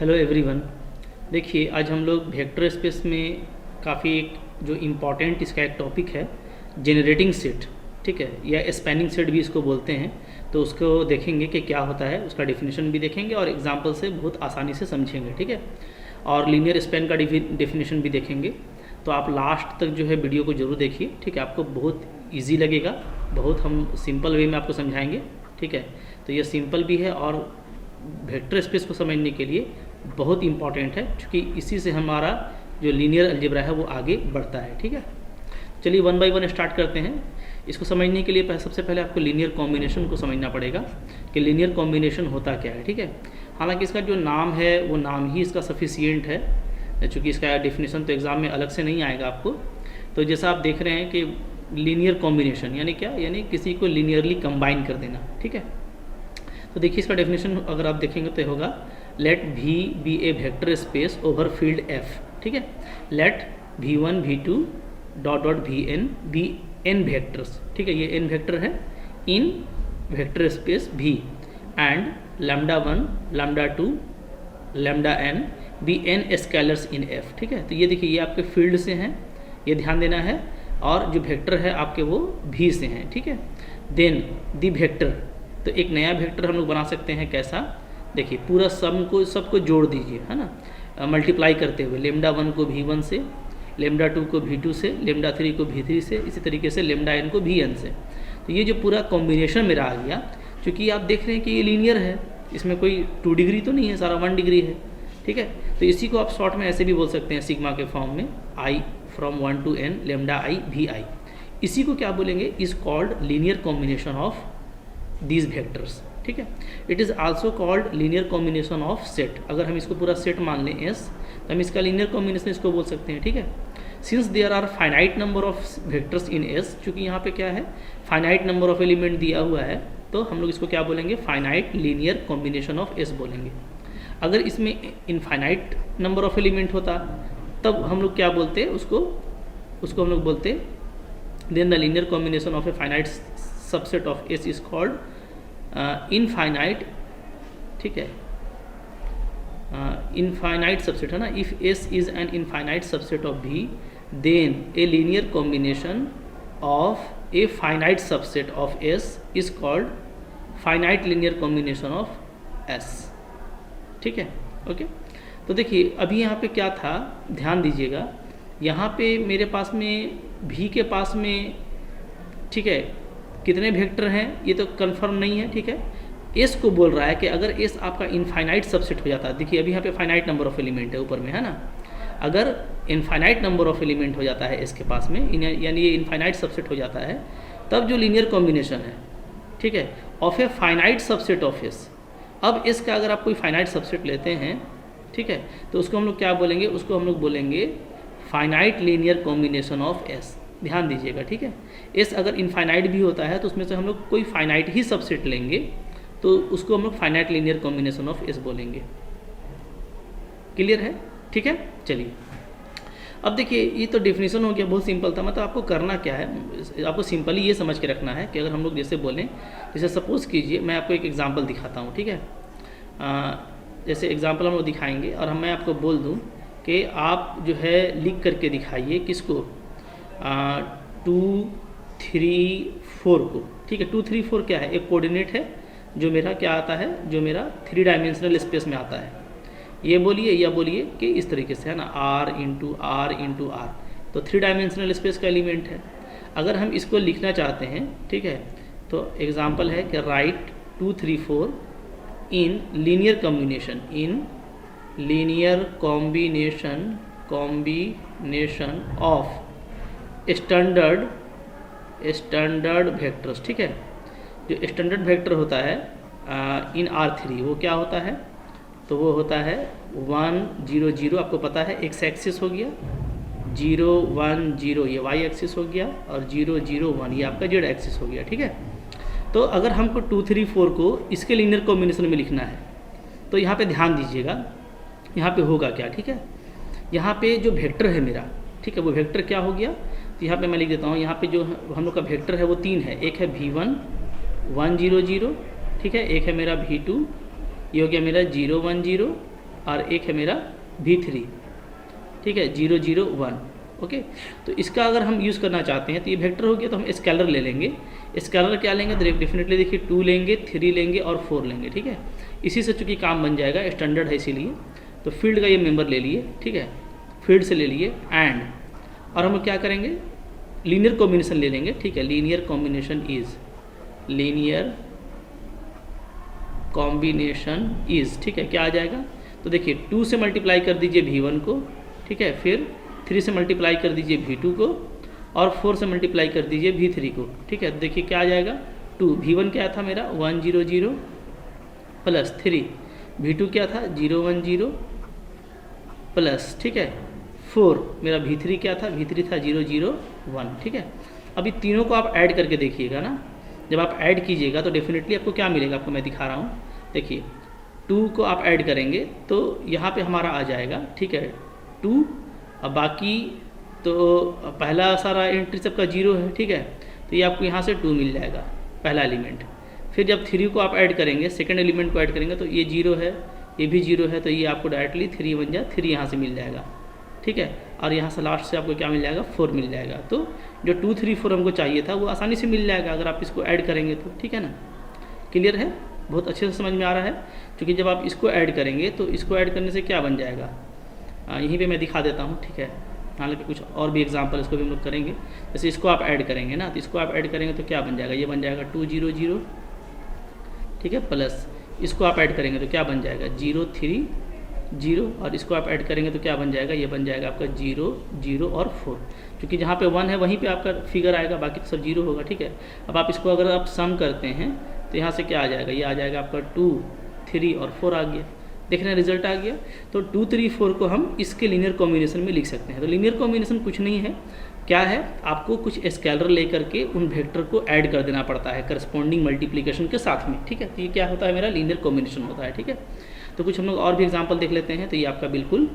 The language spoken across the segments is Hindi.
Hello everyone. देखिए आज हम लोग वेक्टर स्पेस में काफ़ी एक जो इम्पॉर्टेंट इसका एक टॉपिक है जेनरेटिंग सेट, ठीक है, या स्पैनिंग सेट भी इसको बोलते हैं। तो उसको देखेंगे कि क्या होता है, उसका डेफिनेशन भी देखेंगे और एग्जांपल से बहुत आसानी से समझेंगे, ठीक है। और लीनियर स्पैन का डेफिनेशन भी देखेंगे। तो आप लास्ट तक जो है वीडियो को जरूर देखिए, ठीक है, आपको बहुत ईजी लगेगा, बहुत हम सिंपल वे में आपको समझाएंगे, ठीक है। तो ये सिंपल भी है और वेक्टर स्पेस को समझने के लिए बहुत इंपॉर्टेंट है, क्योंकि इसी से हमारा जो लीनियर अलजेब्रा है वो आगे बढ़ता है, ठीक है। चलिए वन बाय वन स्टार्ट करते हैं। इसको समझने के लिए सबसे पहले आपको लीनियर कॉम्बिनेशन को समझना पड़ेगा कि लीनियर कॉम्बिनेशन होता क्या है, ठीक है। हालांकि इसका जो नाम है वो नाम ही इसका सफिशिएंट है, चूँकि इसका डेफिनेशन तो एग्ज़ाम में अलग से नहीं आएगा आपको। तो जैसा आप देख रहे हैं कि लीनियर कॉम्बिनेशन यानी क्या, यानी किसी को लीनियरली कंबाइन कर देना, ठीक है। तो देखिए इसका डेफिनेशन अगर आप देखेंगे तो होगा let V be a vector space over field F, ठीक है। Let V1 V2 dot dot Vn be n vectors, ठीक है, ये n वेक्टर है in vector space V and λ1 λ2 λn be n scalars in F, ठीक है। तो ये देखिए ये आपके फील्ड से हैं, ये ध्यान देना है, और जो वेक्टर है आपके वो V से हैं, ठीक है। देन दी वेक्टर, तो एक नया वेक्टर हम लोग बना सकते हैं कैसा, देखिए पूरा सबको जोड़ दीजिए, है ना, मल्टीप्लाई करते हुए λ1 को V1 से, λ2 को V2 से, λ3 को V3 से, इसी तरीके से λn को Vn से। तो ये जो पूरा कॉम्बिनेशन मेरा आ गया, क्योंकि आप देख रहे हैं कि ये लीनियर है, इसमें कोई 2 डिग्री तो नहीं है, सारा 1 डिग्री है, ठीक है। तो इसी को आप शॉर्ट में ऐसे भी बोल सकते हैं सिग्मा के फॉर्म में, I from 1 to n λi Vi। इसी को क्या बोलेंगे, is called linear combination of these vectors, ठीक है। It is also called linear combination of set. अगर हम इसको पूरा सेट मान लें S, तो हम इसका लीनियर कॉम्बिनेशन इसको बोल सकते हैं, ठीक है। Since there are finite number of vectors in S, चूँकि यहाँ पे क्या है, फाइनाइट नंबर ऑफ एलिमेंट दिया हुआ है, तो हम लोग इसको क्या बोलेंगे, finite linear combination of S बोलेंगे। अगर इसमें इनफाइनाइट नंबर ऑफ एलिमेंट होता तब हम लोग क्या बोलते, उसको हम लोग बोलते then the linear combination of a finite subset of S is called infinite, ठीक है, इनफाइनाइट सबसेट है ना। If S is an infinite subset of V, then a linear combination of a finite subset of S is called finite linear combination of S, ठीक है, ओके। तो देखिए अभी यहाँ पे क्या था, ध्यान दीजिएगा, यहाँ पे मेरे पास में V के पास में, ठीक है, कितने वेक्टर हैं ये तो कंफर्म नहीं है, ठीक है। S को बोल रहा है कि अगर S आपका इनफाइनाइट सबसेट हो जाता है, देखिए अभी यहाँ पे फाइनाइट नंबर ऑफ एलिमेंट है ऊपर में, है ना। अगर इनफाइनाइट नंबर ऑफ एलिमेंट हो जाता है S के पास में, यानी ये इनफाइनाइट सबसेट हो जाता है, तब जो लीनियर कॉम्बिनेशन है, ठीक है, of a finite subset of S। अब S का अगर आप कोई फाइनाइट सबसेट लेते हैं, ठीक है, तो उसको हम लोग क्या बोलेंगे, उसको हम लोग बोलेंगे finite linear combination of S। ध्यान दीजिएगा, ठीक है। S अगर इनफाइनाइट भी होता है तो उसमें से हम लोग कोई फाइनाइट ही सबसेट लेंगे, तो उसको हम लोग finite linear combination of S बोलेंगे। क्लियर है, ठीक है। चलिए अब देखिए ये तो डेफिनेशन हो गया, बहुत सिंपल था। मतलब आपको करना क्या है, आपको सिंपली ये समझ के रखना है कि अगर हम लोग जैसे बोलें, जैसे सपोज़ कीजिए मैं आपको एक एग्जांपल दिखाता हूँ, ठीक है। जैसे एग्जांपल हम लोग दिखाएंगे और मैं आपको बोल दूँ कि आप जो है लिख करके दिखाइए किसको, 2 3 4 को, ठीक है। 2 3 4 क्या है, एक कोऑर्डिनेट है जो मेरा क्या आता है, जो मेरा 3 डायमेंशनल स्पेस में आता है। ये बोलिए या बोलिए कि इस तरीके से, है ना, R इंटू R, तो 3 डायमेंशनल स्पेस का एलिमेंट है। अगर हम इसको लिखना चाहते हैं, ठीक है, तो एग्जांपल है कि right 2 3 4 in linear combination, in linear combination of standard vectors, ठीक है। जो स्टैंडर्ड वेक्टर होता है इन R3, वो क्या होता है, तो वो होता है 1 0 0, आपको पता है एक्स एक्सिस हो गया, 0 1 0 ये वाई एक्सिस हो गया, और 0 0 1 ये आपका जेड एक्सिस हो गया, ठीक है। तो अगर हमको 2 3 4 को इसके लीनियर कॉम्बिनेशन में लिखना है, तो यहाँ पे ध्यान दीजिएगा, यहाँ पे होगा क्या, ठीक है। यहाँ पे जो वेक्टर है मेरा, ठीक है, वो वेक्टर क्या हो गया, तो यहाँ पे मैं लिख देता हूँ, यहाँ पे जो हम लोग का वेक्टर है वो 3 है। एक है V1 1 0 0, ठीक है, एक है मेरा V2, ये हो गया मेरा 0 1 0, और एक है मेरा V3, ठीक है, 0 0 1। ओके, तो इसका अगर हम यूज़ करना चाहते हैं तो ये वेक्टर हो गया, तो हम स्केलर ले लेंगे। स्केलर क्या लेंगे, तो डेफिनेटली देखिए 2 लेंगे, 3 लेंगे और 4 लेंगे, ठीक है। इसी से चूँकि काम बन जाएगा, स्टैंडर्ड है इसीलिए। तो फील्ड का ये मेंबर ले लिए, ठीक है, फील्ड से ले लिए एंड, और हम क्या करेंगे, लीनियर कॉम्बिनेशन ले लेंगे, ठीक है। लीनियर कॉम्बिनेशन इज़, ठीक है, क्या आ जाएगा, तो देखिए 2 से मल्टीप्लाई कर दीजिए V1 को, ठीक है, फिर 3 से मल्टीप्लाई कर दीजिए V2 को, और 4 से मल्टीप्लाई कर दीजिए V3 को, ठीक है। देखिए क्या आ जाएगा, 2, V1 क्या था मेरा 1 0 0 प्लस 3, V2 क्या था 0 1 0 प्लस, ठीक है, 4, मेरा V3 क्या था, V3 था 0 0 1, ठीक है। अभी तीनों को आप ऐड करके देखिएगा ना, जब आप ऐड कीजिएगा तो डेफिनेटली आपको क्या मिलेगा, आपको मैं दिखा रहा हूँ। देखिए 2 को आप ऐड करेंगे तो यहाँ पे हमारा आ जाएगा, ठीक है, 2, अब बाकी तो पहला सारा एंट्री सबका 0 है, ठीक है, तो ये आपको यहाँ से 2 मिल जाएगा पहला एलिमेंट। फिर जब 3 को आप ऐड करेंगे, सेकंड एलिमेंट को ऐड करेंगे तो ये 0 है, ये भी 0 है, तो ये आपको डायरेक्टली 3 बन जाए, 3 यहाँ से मिल जाएगा, ठीक है। और यहाँ से लास्ट से आपको क्या मिल जाएगा, 4 मिल जाएगा। तो जो 2 3 4 हमको चाहिए था वो आसानी से मिल जाएगा अगर आप इसको ऐड करेंगे तो, ठीक है ना। क्लियर है, बहुत अच्छे से समझ में आ रहा है। क्योंकि जब आप इसको ऐड करेंगे तो इसको ऐड करने से क्या बन जाएगा, यहीं पे मैं दिखा देता हूँ, ठीक है। हालांकि कुछ और भी एग्जांपल इसको भी हम लोग करेंगे। जैसे इसको आप ऐड करेंगे ना, तो इसको आप ऐड करेंगे तो क्या बन जाएगा, ये बन जाएगा 2 0 0, ठीक है, प्लस इसको आप ऐड करेंगे तो क्या बन जाएगा 0 3 0, और इसको आप ऐड करेंगे तो क्या बन जाएगा, ये बन जाएगा आपका 0 0 और 4। क्योंकि जहाँ पे 1 है वहीं पे आपका फिगर आएगा, बाकी तो सब 0 होगा, ठीक है। अब आप इसको अगर आप सम करते हैं तो यहाँ से क्या आ जाएगा, ये आ जाएगा आपका 2 3 और 4 आ गया, देख रहे हैं रिजल्ट आ गया। तो 2 3 4 को हम इसके लीनियर कॉम्बिनेशन में लिख सकते हैं। तो लीनियर कॉम्बिनेशन कुछ नहीं है, क्या है, आपको कुछ स्केलर लेकर के उन वेक्टर को ऐड कर देना पड़ता है करस्पॉन्डिंग मल्टीप्लिकेशन के साथ में, ठीक है। तो ये क्या होता है, मेरा लीनियर कॉम्बिनेशन होता है, ठीक है। तो कुछ हम लोग और भी एग्जांपल देख लेते हैं तो ये आपका बिल्कुल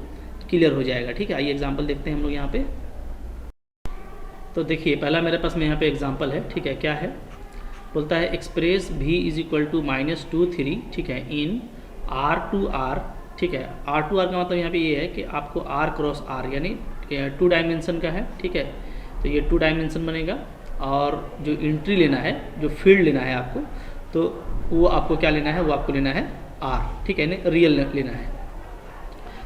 क्लियर हो जाएगा, ठीक है। आइए एग्जांपल देखते हैं हम लोग यहाँ पे। तो देखिए पहला मेरे पास में यहाँ पे एग्जांपल है, ठीक है, क्या है, बोलता है express V is equal to -2 3, ठीक है, इन R2R, ठीक है। R2R का मतलब यहाँ पे ये है कि आपको R क्रॉस R यानी 2 डायमेंशन का है, ठीक है। तो ये 2 डायमेंशन बनेगा, और जो एंट्री लेना है, जो फील्ड लेना है आपको, तो वो आपको क्या लेना है, वो आपको लेना है R, ठीक है, रियल लेना है।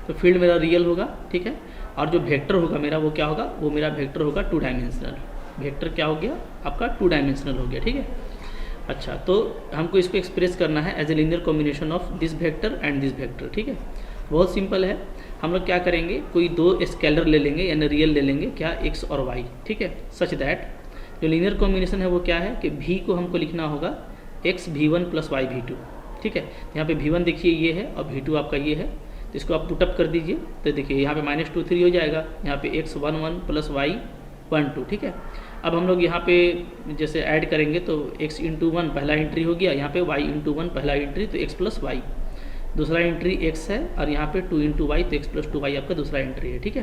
तो फील्ड मेरा रियल होगा, ठीक है। और जो वेक्टर होगा मेरा वो क्या होगा, वो मेरा वेक्टर होगा 2 डायमेंशनल। वेक्टर क्या हो गया आपका 2 डायमेंशनल हो गया, ठीक है। अच्छा, तो हमको इसको एक्सप्रेस करना है as a linear combination of this vector and this vector, ठीक है। बहुत सिंपल है, हम लोग क्या करेंगे, कोई 2 स्केलर ले लेंगे यानी रियल ले लेंगे, क्या, x और y, ठीक है। सच दैट जो लीनियर कॉम्बिनेशन है वो क्या है कि v को हमको लिखना होगा x v1 plus y v2, ठीक है। यहाँ पे v1 देखिए ये है और v2 आपका ये है, तो इसको आप पुटअप कर दीजिए तो देखिए यहाँ पे -2 3 हो जाएगा, यहाँ पे x 1 1 प्लस y 1 2, ठीक है। अब हम लोग यहाँ पे जैसे ऐड करेंगे तो x इंटू 1 पहला एंट्री हो गया, यहाँ पे y इंटू 1 पहला एंट्री, तो x प्लस वाई दूसरा एंट्री x है, और यहाँ पे 2 इंटू वाई, तो x प्लस 2y आपका दूसरा एंट्री है, ठीक है।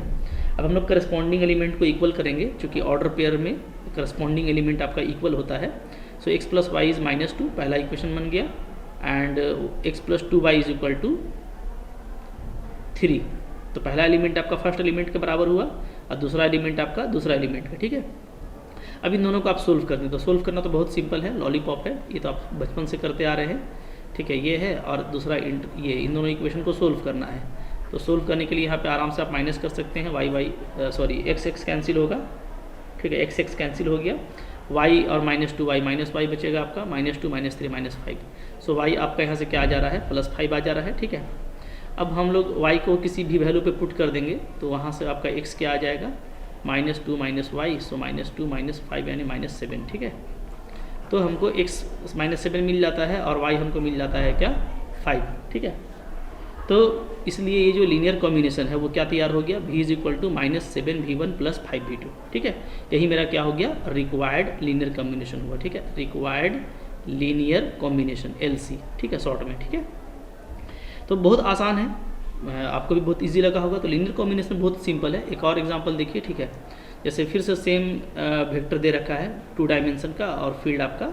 अब हम लोग करस्पॉन्डिंग एलिमेंट को इक्वल करेंगे, क्योंकि ऑर्डर पेयर में करस्पॉन्डिंग एलिमेंट आपका इक्वल होता है। So x plus y is -2 पहला इक्वेशन बन गया, and x plus 2y is equal to 3। तो पहला एलिमेंट आपका फर्स्ट एलिमेंट के बराबर हुआ, और दूसरा एलिमेंट आपका दूसरा एलिमेंट का, ठीक है। अब इन दोनों को आप सोल्व कर दें, तो सोल्व करना तो बहुत सिंपल है, लॉलीपॉप है, ये तो आप बचपन से करते आ रहे हैं, ठीक है। ये है, और दूसरा ये, इन दोनों इक्वेशन को सोल्व करना है। तो सोल्व करने के लिए यहाँ पे आराम से आप माइनस कर सकते हैं, x कैंसिल होगा, ठीक है, x कैंसिल हो गया, y और -2y -y बचेगा आपका, -2 -3 -5। सो y आपका यहाँ से क्या आ जा रहा है, +5 आ जा रहा है, ठीक है। अब हम लोग y को किसी भी वैल्यू पे पुट कर देंगे तो वहाँ से आपका x क्या आ जाएगा, -2 -y, सो -2 -5 यानी -7, ठीक है। तो हमको x -7 मिल जाता है और y हमको मिल जाता है क्या, 5, ठीक है। तो इसलिए ये जो लीनियर कॉम्बिनेशन है वो क्या तैयार हो गया, v is equal to -7 v1 plus 5 v2, ठीक है। यही मेरा क्या हो गया, रिक्वायर्ड लीनियर कॉम्बिनेशन हुआ, ठीक है, रिक्वायर्ड लीनियर कॉम्बिनेशन LC, ठीक है, शॉर्ट में, ठीक है। तो बहुत आसान है, आपको भी बहुत इजी लगा होगा। तो लीनियर कॉम्बिनेशन बहुत सिंपल है। एक और एग्जांपल देखिए, ठीक है। जैसे फिर से सेम वेक्टर दे रखा है 2 डायमेंशन का, और फील्ड आपका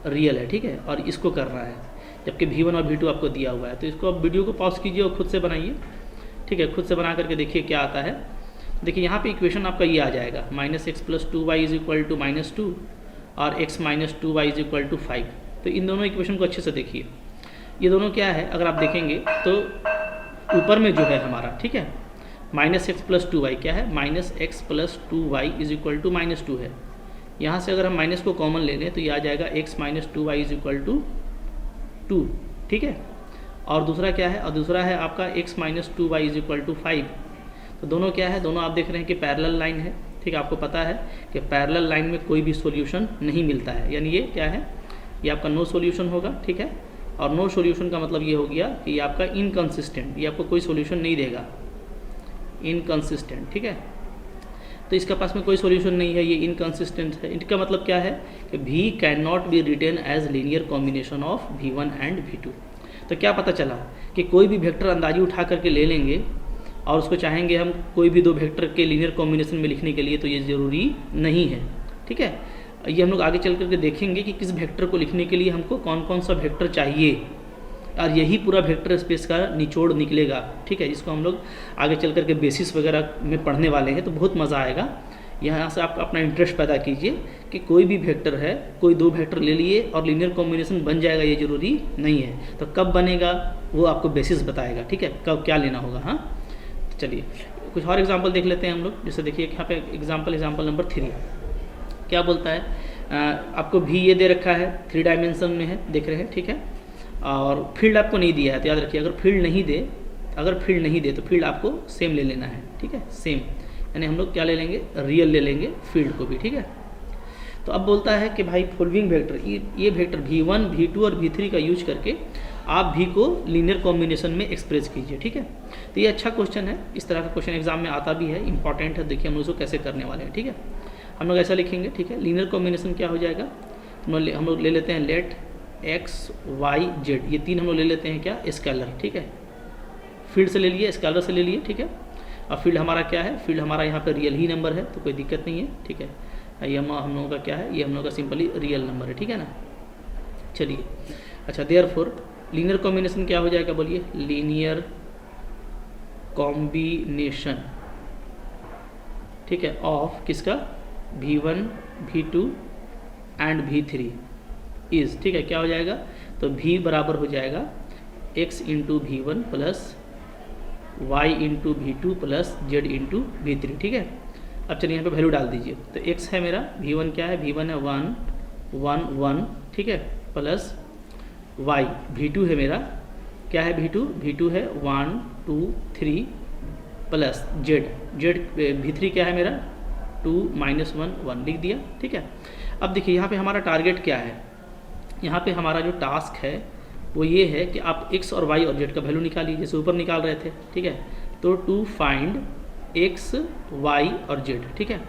रियल है, ठीक है, और इसको करना है। जबकि V1 और V2 आपको दिया हुआ है। तो इसको आप वीडियो को पॉज कीजिए और खुद से बनाइए, ठीक है। खुद से बना करके देखिए क्या आता है। देखिए यहाँ पे इक्वेशन आपका ये आ जाएगा, -x + 2y = -2 और x - 2y = 5। तो इन दोनों इक्वेशन को अच्छे से देखिए। ये दोनों क्या है, अगर आप देखेंगे तो ऊपर में जो है हमारा, ठीक है, -x + 2y क्या है, -x + 2y = -2 है। यहाँ से अगर हम माइनस को कॉमन ले लें तो ये आ जाएगा x - 2y = 2, ठीक है। और दूसरा क्या है, और दूसरा है आपका x - 2y = 5। तो दोनों क्या है, दोनों आप देख रहे हैं कि पैरेलल लाइन है, ठीक है। आपको पता है कि पैरेलल लाइन में कोई भी सॉल्यूशन नहीं मिलता है, यानी ये क्या है, ये आपका नो सॉल्यूशन होगा, ठीक है। और नो सॉल्यूशन का मतलब ये हो गया कि ये आपका इनकंसिस्टेंट, ये आपको कोई सॉल्यूशन नहीं देगा, इनकंसिस्टेंट, ठीक है। तो इसके पास में कोई सॉल्यूशन नहीं है, ये इनकंसिस्टेंट है। इनका मतलब क्या है कि V can not be written as linear combination of V1 and V2। तो क्या पता चला कि कोई भी वेक्टर अंदाजी उठा करके ले लेंगे और उसको चाहेंगे हम कोई भी दो वेक्टर के लीनियर कॉम्बिनेशन में लिखने के लिए, तो ये ज़रूरी नहीं है, ठीक है। ये हम लोग आगे चल करके देखेंगे कि किस वेक्टर को लिखने के लिए हमको कौन कौन सा वेक्टर चाहिए, और यही पूरा वेक्टर स्पेस का निचोड़ निकलेगा, ठीक है, जिसको हम लोग आगे चल करके बेसिस वगैरह में पढ़ने वाले हैं। तो बहुत मज़ा आएगा। यहाँ से आप अपना इंटरेस्ट पैदा कीजिए कि कोई भी वेक्टर है, कोई दो वेक्टर ले लिए और लीनियर कॉम्बिनेशन बन जाएगा, ये ज़रूरी नहीं है। तो कब बनेगा वो आपको बेसिस बताएगा, ठीक है, कब क्या लेना होगा। हाँ, तो चलिए कुछ और एग्जाम्पल देख लेते हैं हम लोग। जैसे देखिए यहाँ पे एग्जाम्पल नंबर 3 क्या बोलता है, आपको भी ये दे रखा है, 3 डायमेंशन में है, देख रहे हैं, ठीक है। और फील्ड आपको नहीं दिया है, तो याद रखिए अगर फील्ड नहीं दे तो फील्ड आपको सेम ले लेना है, ठीक है, सेम, यानी हम लोग क्या ले लेंगे, रियल ले लेंगे फील्ड को भी, ठीक है। तो अब बोलता है कि भाई फॉलोइंग वेक्टर, ये वेक्टर V1, V2 और V3 का यूज करके आप V को लीनियर कॉम्बिनेशन में एक्सप्रेस कीजिए, ठीक है। तो ये अच्छा क्वेश्चन है, इस तरह का क्वेश्चन एग्जाम में आता भी है, इंपॉर्टेंट है। देखिए हम लोग उसको कैसे करने वाले हैं, ठीक है। हम लोग ऐसा लिखेंगे, ठीक है। लीनियर कॉम्बिनेशन क्या हो जाएगा, हम लोग ले लेते हैं लेट x, y, z, ये 3 हम लोग ले लेते हैं क्या, स्केलर, ठीक है। फील्ड से ले लिए, स्केलर से ले लिए, ठीक है। और फील्ड हमारा क्या है, फील्ड हमारा यहाँ पे रियल ही नंबर है, तो कोई दिक्कत नहीं है, ठीक है। ये हम लोगों का क्या है, ये हम लोगों का सिंपली रियल नंबर है, ठीक है ना। चलिए अच्छा, देयरफॉर लीनियर कॉम्बिनेशन क्या हो जाएगा, बोलिए, लीनियर कॉम्बिनेशन, ठीक है, ऑफ किसका, V1, V2 and V3 is, ठीक है, क्या हो जाएगा, तो V बराबर हो जाएगा x × V1 plus y × V2 plus z × V3, ठीक है। अब चलिए यहाँ पे वैल्यू डाल दीजिए। तो x है मेरा, V1 क्या है, V1 है 1 1 1, ठीक है, प्लस y, V2 है मेरा, क्या है, V2 है 1 2 3 प्लस z V3 क्या है मेरा 2 -1 1, लिख दिया, ठीक है। अब देखिए यहाँ पे हमारा टारगेट क्या है, यहाँ पे हमारा जो टास्क है वो ये है कि आप x और y और z का वैल्यू निकालिए, जैसे ऊपर निकाल रहे थे, ठीक है। तो टू फाइंड x, y और z, ठीक है।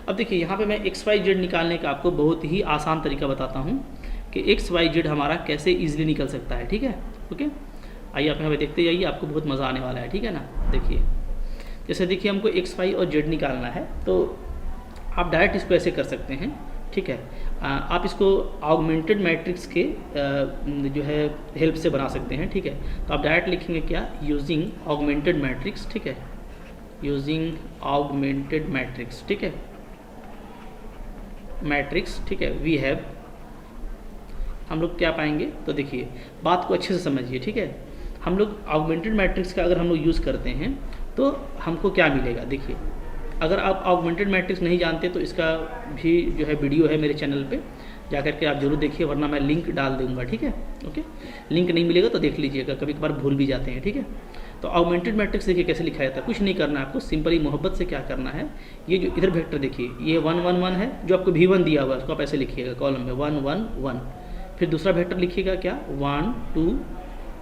अब देखिए यहाँ पे मैं x, y, z निकालने का आपको बहुत ही आसान तरीका बताता हूँ कि x, y, z हमारा कैसे ईजिली निकल सकता है, ठीक है। ओके, आइए आप यहाँ पे देखते जाइए, आपको बहुत मज़ा आने वाला है, ठीक है ना। देखिए जैसे देखिए हमको x, y और z निकालना है, तो आप डायरेक्ट इसको ऐसे कर सकते हैं, ठीक है। आप इसको ऑगमेंटेड मैट्रिक्स के जो है हेल्प से बना सकते हैं, ठीक है। तो आप डायरेक्ट लिखेंगे क्या, यूजिंग ऑगमेंटेड मैट्रिक्स, ठीक है, यूजिंग ऑगमेंटेड मैट्रिक्स, ठीक है, मैट्रिक्स, ठीक है, वी हैव, हम लोग क्या पाएंगे, तो देखिए बात को अच्छे से समझिए, ठीक है। हम लोग ऑगमेंटेड मैट्रिक्स का अगर हम लोग यूज़ करते हैं तो हमको क्या मिलेगा, देखिए अगर आप ऑगमेंटेड मैट्रिक्स नहीं जानते तो इसका भी जो है वीडियो है मेरे चैनल पे, जा करके आप जरूर देखिए, वरना मैं लिंक डाल दूंगा, ठीक है। ओके, लिंक नहीं मिलेगा तो देख लीजिएगा, कभी कभार भूल भी जाते हैं, ठीक है। तो ऑगमेंटेड मैट्रिक्स देखिए कैसे लिखा जाता है, कुछ नहीं करना है आपको, सिंपली मोहब्बत से क्या करना है, ये जो इधर वेक्टर देखिए ये 1 1 1 है, जो आपको V1 दिया हुआ है उसको आप ऐसे लिखिएगा कॉलम में 1 1 1, फिर दूसरा वेक्टर लिखिएगा क्या 1 2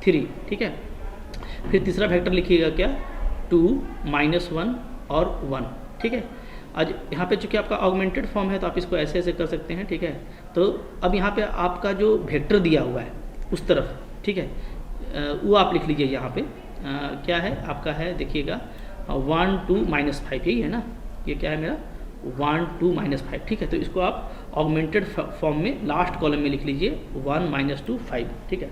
3, ठीक है। फिर तीसरा वेक्टर लिखिएगा क्या 2 -1 और 1, ठीक है। आज यहाँ पे चूँकि आपका ऑगमेंटेड फॉर्म है तो आप इसको ऐसे ऐसे कर सकते हैं, ठीक है। तो अब यहाँ पे आपका जो वेक्टर दिया हुआ है उस तरफ, ठीक है, वो आप लिख लीजिए यहाँ पे, क्या है आपका है, देखिएगा 1 2 -5, यही है ना, ये क्या है मेरा 1 2 -5, ठीक है। तो इसको आप ऑगमेंटेड फॉर्म में लास्ट कॉलम में लिख लीजिए 1 -2 5, ठीक है।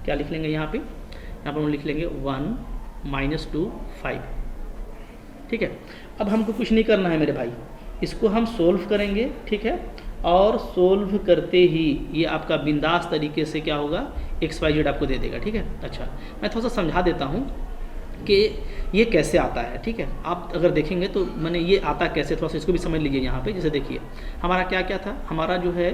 क्या लिख लेंगे यहाँ पर हम लिख लेंगे 1 - 2 5। ठीक है, अब हमको कुछ नहीं करना है मेरे भाई, इसको हम सोल्व करेंगे। ठीक है, और सोल्व करते ही ये आपका बिंदास तरीके से क्या होगा, XYZ आपको दे देगा। ठीक है, अच्छा मैं थोड़ा सा समझा देता हूँ कि ये कैसे आता है। ठीक है, आप अगर देखेंगे तो मैंने ये आता कैसे, थोड़ा सा इसको भी समझ लीजिए यहाँ पे। जैसे देखिए हमारा क्या क्या था, हमारा जो है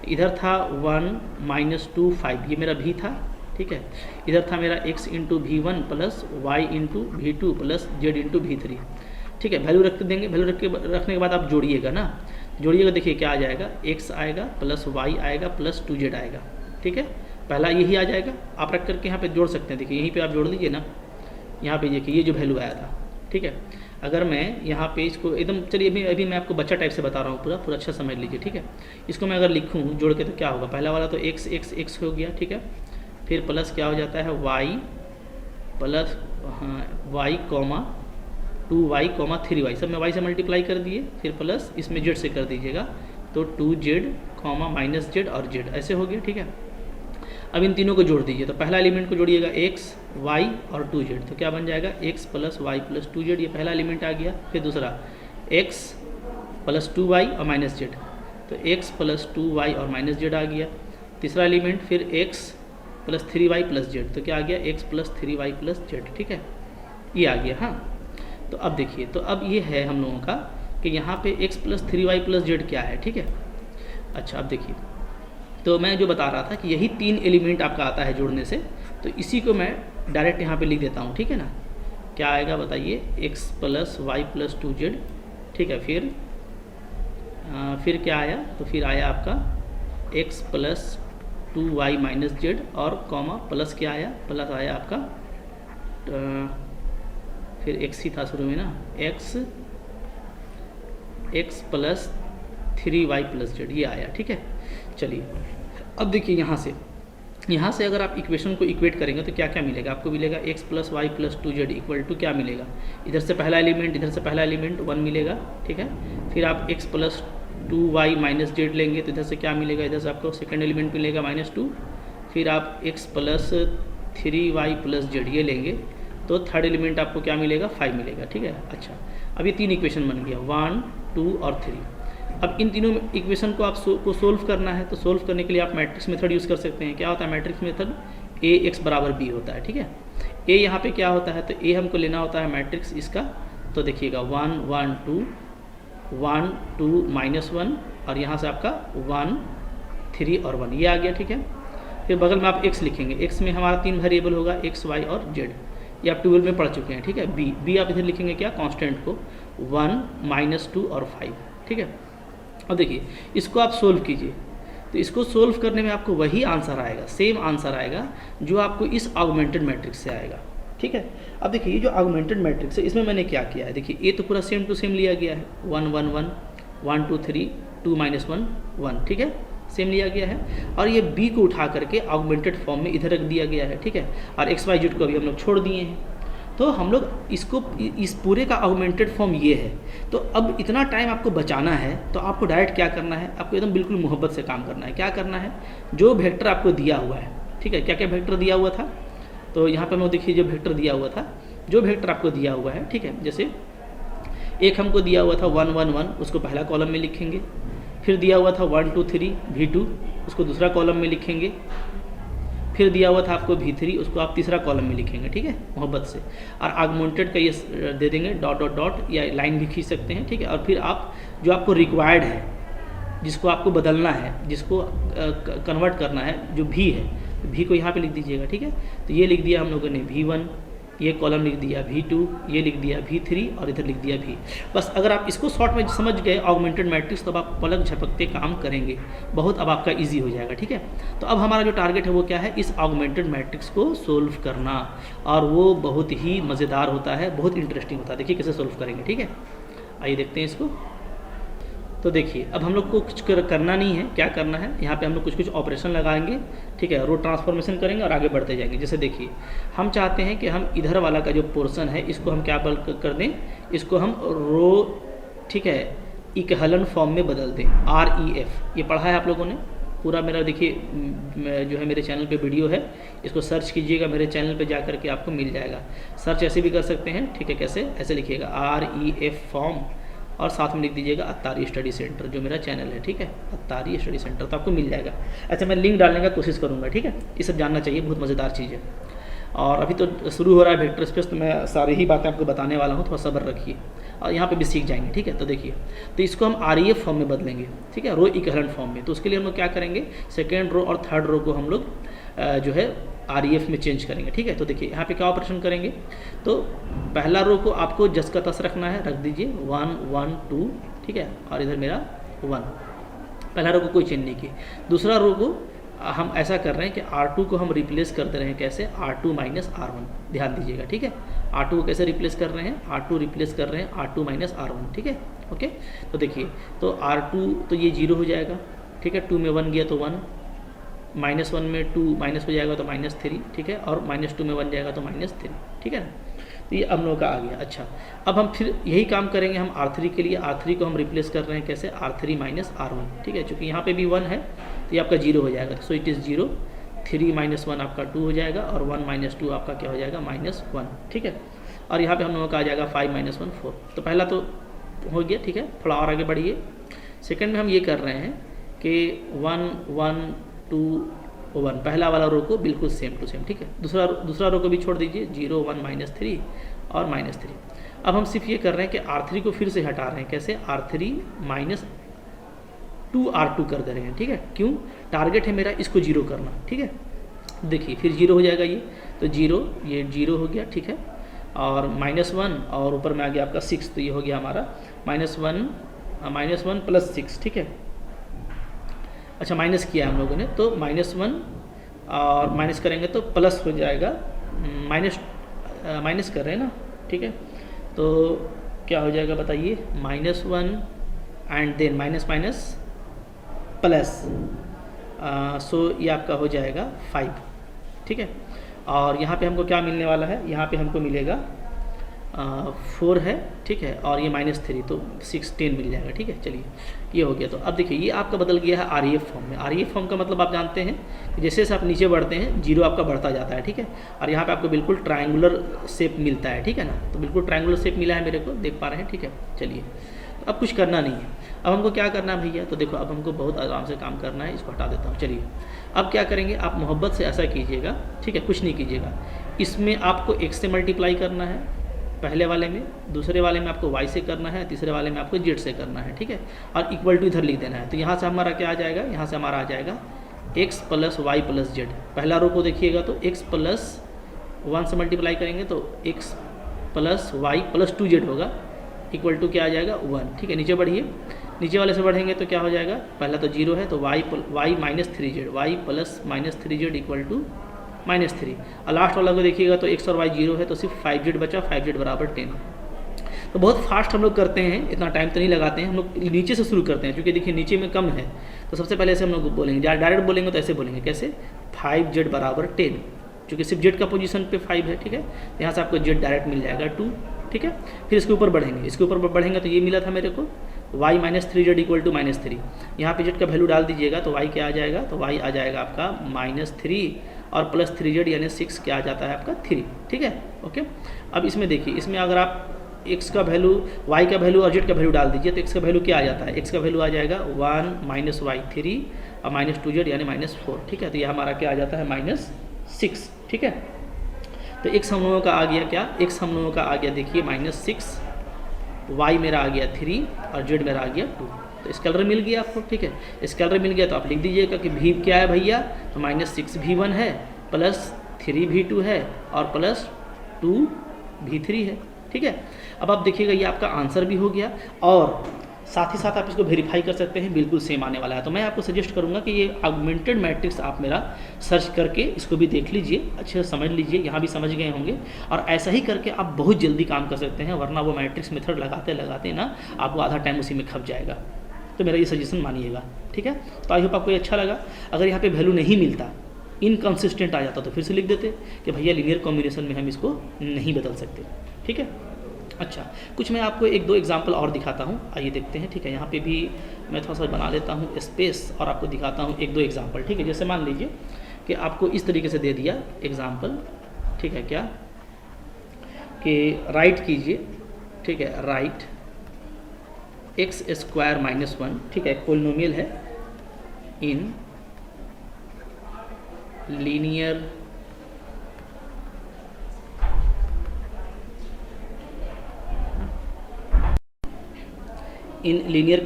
इधर था 1 - 2 5, ये मेरा V था। ठीक है, इधर था मेरा x × V1 + y × V2 + z × V3। ठीक है, वैल्यू रख देंगे, वैल्यू रखने के बाद आप जोड़िएगा ना, जोड़िएगा, देखिए क्या आ जाएगा, x आएगा प्लस y आएगा प्लस 2z आएगा। ठीक है, पहला यही आ जाएगा, आप रख करके यहाँ पे जोड़ सकते हैं। देखिए यहीं पे आप जोड़ लीजिए ना, यहाँ पे देखिए ये जो वैल्यू आया था। ठीक है, अगर मैं यहाँ पे इसको एकदम, चलिए अभी मैं आपको बच्चा टाइप से बता रहा हूँ, पूरा अच्छा समझ लीजिए। ठीक है, इसको मैं अगर लिखूँ जोड़ के तो क्या होगा, पहला वाला तो x हो गया। ठीक है, फिर प्लस क्या हो जाता है y plus y, 2y, 3y, सब में y से मल्टीप्लाई कर दिए, फिर प्लस इसमें z से कर दीजिएगा, तो 2z, -z और z ऐसे हो गया। ठीक है, अब इन तीनों को जोड़ दीजिए, तो पहला एलिमेंट को जोड़िएगा x, y और 2z, तो क्या बन जाएगा x + y + 2z, ये पहला एलिमेंट आ गया। फिर दूसरा x + 2y और -z, तो x + 2y और -z आ गया। तीसरा एलिमेंट फिर x + 3y + z, तो क्या आ गया, x + 3y + z। ठीक है, ये आ गया। हाँ, तो अब देखिए, तो अब ये है हम लोगों का कि यहाँ पे x + 3y + z क्या है। ठीक है, अच्छा अब देखिए, तो मैं जो बता रहा था कि यही 3 एलिमेंट आपका आता है जोड़ने से, तो इसी को मैं डायरेक्ट यहाँ पे लिख देता हूँ। ठीक है ना, क्या आएगा बताइए, x + y + 2z। ठीक है, फिर क्या आया, तो फिर आया आपका x + 2y - z और कॉमा प्लस क्या आया, प्लस आया आपका फिर x ही था शुरू में ना, x + 3y + z, ये आया। ठीक है, चलिए अब देखिए यहाँ से अगर आप इक्वेशन को इक्वेट करेंगे तो क्या क्या मिलेगा, आपको मिलेगा x + y + 2z = क्या मिलेगा, इधर से पहला एलिमेंट, इधर से पहला एलिमेंट 1 मिलेगा। ठीक है, फिर आप x + 2y - z लेंगे तो इधर से क्या मिलेगा, इधर से आपको सेकेंड एलिमेंट मिलेगा -2, फिर आप x + 3y + z ये लेंगे तो थर्ड एलिमेंट आपको क्या मिलेगा, 5 मिलेगा। ठीक है, अच्छा अब ये 3 इक्वेशन बन गया, 1, 2 और 3। अब इन तीनों इक्वेशन को आप सोल्व करना है, तो सोल्व करने के लिए आप मैट्रिक्स मेथड यूज़ कर सकते हैं। क्या होता है मैट्रिक्स मेथड, Ax = B होता है। ठीक है, A यहाँ पे क्या होता है, तो A हमको लेना होता है मैट्रिक्स इसका, तो देखिएगा 1, 1, 2, 1, 2, -1 और यहाँ से आपका 1, 3 और 1, ये आ गया। ठीक है, फिर बगल में आप x लिखेंगे, x में हमारा 3 वेरिएबल होगा, x, y और z, ये आप 12 में पढ़ चुके हैं। ठीक है, b आप इधर लिखेंगे क्या, कांस्टेंट को 1, -2 और 5। ठीक है, अब देखिए इसको आप सोल्व कीजिए, तो इसको सोल्व करने में आपको वही आंसर आएगा, सेम आंसर आएगा जो आपको इस ऑगमेंटेड मैट्रिक्स से आएगा। ठीक है, अब देखिए ये जो ऑगमेंटेड मैट्रिक्स है इसमें मैंने क्या किया है, देखिए ये तो पूरा सेम टू सेम लिया गया है, 1, 1, 1, 1, 2, 3, 2, -1, 1। ठीक है, सेम लिया गया है, और ये b को उठा करके ऑगमेंटेड फॉर्म में इधर रख दिया गया है। ठीक है, और x, y, z को अभी हम लोग छोड़ दिए हैं, तो हम लोग इसको इस पूरे का ऑगमेंटेड फॉर्म ये है। तो अब इतना टाइम आपको बचाना है, तो आपको डायरेक्ट क्या करना है, आपको एकदम बिल्कुल मोहब्बत से काम करना है। क्या करना है, जो वेक्टर आपको दिया हुआ है, ठीक है, क्या क्या वेक्टर दिया हुआ था, तो यहाँ पर हम देखिए जो वेक्टर दिया हुआ था, जो वेक्टर आपको दिया हुआ है, ठीक है, जैसे एक हमको दिया हुआ था 1, 1, 1, उसको पहला कॉलम में लिखेंगे, फिर दिया हुआ था 1, 2, 3 V2, उसको दूसरा कॉलम में लिखेंगे, फिर दिया हुआ था आपको V3, उसको आप तीसरा कॉलम में लिखेंगे। ठीक है, मोहब्बत से, और ऑगमेंटेड का ये दे देंगे डॉट डॉट डॉट, या लाइन भी खींच सकते हैं। ठीक है, और फिर आप जो आपको रिक्वायर्ड है, जिसको आपको बदलना है, जिसको कन्वर्ट करना है, जो V है, V को यहाँ पे लिख दीजिएगा। ठीक है, तो ये लिख दिया हम लोगों ने V1, ये कॉलम लिख दिया V2, ये लिख दिया V3 और इधर लिख दिया V। बस अगर आप इसको शॉर्ट में समझ गए ऑगमेंटेड मैट्रिक्स, तो अब आप पलक झपकते काम करेंगे, बहुत अब आपका इजी हो जाएगा। ठीक है, तो अब हमारा जो टारगेट है वो क्या है, इस ऑगमेंटेड मैट्रिक्स को सोल्व करना, और वो बहुत ही मज़ेदार होता है, बहुत इंटरेस्टिंग होता है। देखिए कैसे सोल्व करेंगे। ठीक है, आइए देखते हैं इसको। तो देखिए अब हम लोग को कुछ करना नहीं है, क्या करना है, यहाँ पे हम लोग कुछ कुछ ऑपरेशन लगाएंगे। ठीक है, रो ट्रांसफॉर्मेशन करेंगे और आगे बढ़ते जाएंगे। जैसे देखिए हम चाहते हैं कि हम इधर वाला का जो पोर्शन है इसको हम क्या कर दें, इसको हम रो, ठीक है, इक्विवेलेंट फॉर्म में बदल दें, REF, ये पढ़ा है आप लोगों ने। पूरा मेरा देखिए जो है मेरे चैनल पे वीडियो है, इसको सर्च कीजिएगा, मेरे चैनल पे जा करके आपको मिल जाएगा। सर्च ऐसे भी कर सकते हैं, ठीक है। कैसे? ऐसे लिखिएगा REF फॉर्म और साथ में लिख दीजिएगा अत्तारी स्टडी सेंटर, जो मेरा चैनल है, ठीक है, अत्तारी स्टडी सेंटर, तो आपको मिल जाएगा। अच्छा, मैं लिंक डालने का कोशिश करूँगा, ठीक है। ये सब जानना चाहिए, बहुत मज़ेदार चीज़ है। और अभी तो शुरू हो रहा है वेक्टर स्पेस, तो मैं सारी ही बातें आपको बताने वाला हूँ, थोड़ा सब्र रखिए और यहाँ पे भी सीख जाएंगे, ठीक है। तो देखिए, तो इसको हम REF फॉर्म में बदलेंगे, ठीक है, रो इक्विवेलेंट फॉर्म में। तो उसके लिए हम लोग क्या करेंगे, सेकेंड रो और थर्ड रो को हम लोग जो है REF में चेंज करेंगे, ठीक है। तो देखिए यहाँ पे क्या ऑपरेशन करेंगे, तो पहला रो को आपको जस का तस रखना है, रख दीजिए 1 1 2, ठीक है, और इधर मेरा 1, पहला रो को कोई चेंज नहीं किया। दूसरा रो को हम ऐसा कर रहे हैं कि R2 को हम रिप्लेस कर दे रहे हैं, कैसे, R2 माइनस R1, ध्यान दीजिएगा, ठीक है। R2 को कैसे रिप्लेस कर रहे हैं, R2 रिप्लेस कर रहे हैं R2 माइनस R1, ठीक है, ओके। तो देखिए, तो R2 तो ये 0 हो जाएगा, ठीक है, 2 में 1 गया तो 1, -1 में 2 माइनस हो जाएगा तो -3, ठीक है, और -2 में 1 जाएगा तो -3, ठीक है ना। तो ये हम लोग का आ गया। अच्छा, अब हम फिर यही काम करेंगे हम R3 के लिए। R3 को हम रिप्लेस कर रहे हैं, कैसे, R3 माइनस R1, ठीक है, चूँकि यहाँ पे भी 1 है तो ये आपका 0 हो जाएगा, सो इट इज़ 0, 3 माइनस 1 आपका 2 हो जाएगा, और 1 माइनस 2 आपका क्या हो जाएगा, -1, ठीक है। और यहाँ पे हम लोगों का आ जाएगा 5 माइनस 1 4। तो पहला तो हो गया, ठीक है, थोड़ा और आगे बढ़िए। सेकेंड में हम ये कर रहे हैं कि 1 1 2 1, पहला वाला रो को बिल्कुल सेम टू सेम, ठीक है। दूसरा रो को भी छोड़ दीजिए, 0 1 -3 और -3। अब हम सिर्फ ये कर रहे हैं कि R3 को फिर से हटा रहे हैं, कैसे, R3 माइनस 2 R2 कर दे रहे हैं, ठीक है। क्यों? टारगेट है मेरा इसको 0 करना, ठीक है। देखिए फिर 0 हो जाएगा ये, तो 0, ये 0 हो गया, ठीक है, और -1 और ऊपर में आ गया आपका 6, तो ये हो गया हमारा -1 प्लस 6, ठीक है। अच्छा, माइनस किया हम लोगों ने, तो -1 और माइनस करेंगे तो प्लस हो जाएगा, माइनस कर रहे हैं ना, ठीक है। तो क्या हो जाएगा बताइए, -1 and then minus minus plus, so ये आपका हो जाएगा 5, ठीक है। और यहाँ पे हमको क्या मिलने वाला है, यहाँ पे हमको मिलेगा 4 है, ठीक है, और ये -3, तो 6 10 मिल जाएगा, ठीक है। चलिए ये हो गया। तो अब देखिए ये आपका बदल गया है REF फॉर्म में। REF फॉर्म का मतलब आप जानते हैं कि जैसे जैसे आप नीचे बढ़ते हैं 0 आपका बढ़ता जाता है, ठीक है, और यहाँ पे आपको बिल्कुल ट्रायंगुलर शेप मिलता है, ठीक है ना। तो बिल्कुल ट्रायंगुलर शेप मिला है मेरे को, देख पा रहे हैं, ठीक है। चलिए अब कुछ करना नहीं है, अब हमको क्या करना है भैया, तो देखो अब हमको बहुत आराम से काम करना है, इसको हटा देता हूँ। चलिए अब क्या करेंगे, आप मोहब्बत से ऐसा कीजिएगा, ठीक है, कुछ नहीं कीजिएगा, इसमें आपको x से मल्टीप्लाई करना है पहले वाले में, दूसरे वाले में आपको y से करना है, तीसरे वाले में आपको z से करना है, ठीक है, और इक्वल टू इधर लिख देना है। तो यहाँ से हमारा क्या आ जाएगा, यहाँ से हमारा आ जाएगा x plus y plus z. पहला रो को देखिएगा तो x प्लस 1 से मल्टीप्लाई करेंगे तो x plus y plus 2z होगा, इक्वल टू क्या आ जाएगा 1, ठीक है। नीचे बढ़िए, नीचे वाले से बढ़ेंगे तो क्या हो जाएगा, पहला तो 0 है तो y minus 3z, y plus -3z equal to -3, और लास्ट वाला को देखिएगा तो x और y 0 है तो सिर्फ 5z बचा, 5z बराबर 10। तो बहुत फास्ट हम लोग करते हैं, इतना टाइम तो नहीं लगाते हैं, हम लोग नीचे से शुरू करते हैं, क्योंकि देखिए नीचे में कम है। तो सबसे पहले ऐसे हम लोग बोलेंगे, डायरेक्ट बोलेंगे तो ऐसे बोलेंगे, कैसे, 5z बराबर 10, क्योंकि सिर्फ z का पोजीशन पे 5 है, ठीक है। यहाँ से आपको z डायरेक्ट मिल जाएगा 2, ठीक है। फिर इसके ऊपर बढ़ेंगे, इसके ऊपर बढ़ेंगे तो ये मिला था मेरे को y minus 3z equal to -3। यहाँ पे z का वैल्यू डाल दीजिएगा तो y क्या आ जाएगा, तो y आ जाएगा आपका -3 और प्लस 3z यानी 6 क्या आ जाता है आपका 3, ठीक है, ओके। अब इसमें देखिए, इसमें अगर आप x का वैल्यू, y का वैल्यू और z का वैल्यू डाल दीजिए तो x का वैल्यू क्या आ जाता है, x का वैल्यू आ जाएगा 1 माइनस y 3 और -2z यानी -4, ठीक है। तो ये हमारा क्या आ जाता है -6, ठीक है। तो x हम लोगों का आ गया क्या, x हम लोगों का आ गया देखिए -6, y मेरा आ गया 3 और z मेरा आ गया 2। तो स्केलर मिल गया आपको, ठीक है। स्केलर मिल गया तो आप लिख दीजिएगा कि v क्या है भैया, तो -6 v1 है, प्लस 3 v2 है और प्लस 2 v3 है, ठीक है। अब आप देखिएगा ये आपका आंसर भी हो गया, और साथ ही साथ आप इसको वेरीफाई कर सकते हैं, बिल्कुल सेम आने वाला है। तो मैं आपको सजेस्ट करूंगा कि ये ऑगमेंटेड मैट्रिक्स आप मेरा सर्च करके इसको भी देख लीजिए, अच्छे से समझ लीजिए, यहाँ भी समझ गए होंगे, और ऐसा ही करके आप बहुत जल्दी काम कर सकते हैं, वरना वो मैट्रिक्स मेथड लगाते लगाते ना आपको आधा टाइम उसी में खप जाएगा। तो मेरा ये सजेशन मानिएगा, ठीक है। तो आई होप आपको ये अच्छा लगा। अगर यहाँ पे वैल्यू नहीं मिलता, इनकन्सिस्टेंट आ जाता तो फिर से लिख देते कि भैया लीनियर कॉम्बिनेशन में हम इसको नहीं बदल सकते, ठीक है। अच्छा, कुछ मैं आपको एक दो एग्जांपल और दिखाता हूँ, आइए देखते हैं। ठीक है, यहाँ पे भी मैं थोड़ा सा बना लेता हूँ स्पेस और आपको दिखाता हूँ एक दो एग्जांपल। ठीक है, जैसे मान लीजिए कि आपको इस तरीके से दे दिया एग्जांपल। ठीक है, क्या कि राइट कीजिए, ठीक है, right x square minus one, ठीक है, पोलिनोमियल है इन लीनियर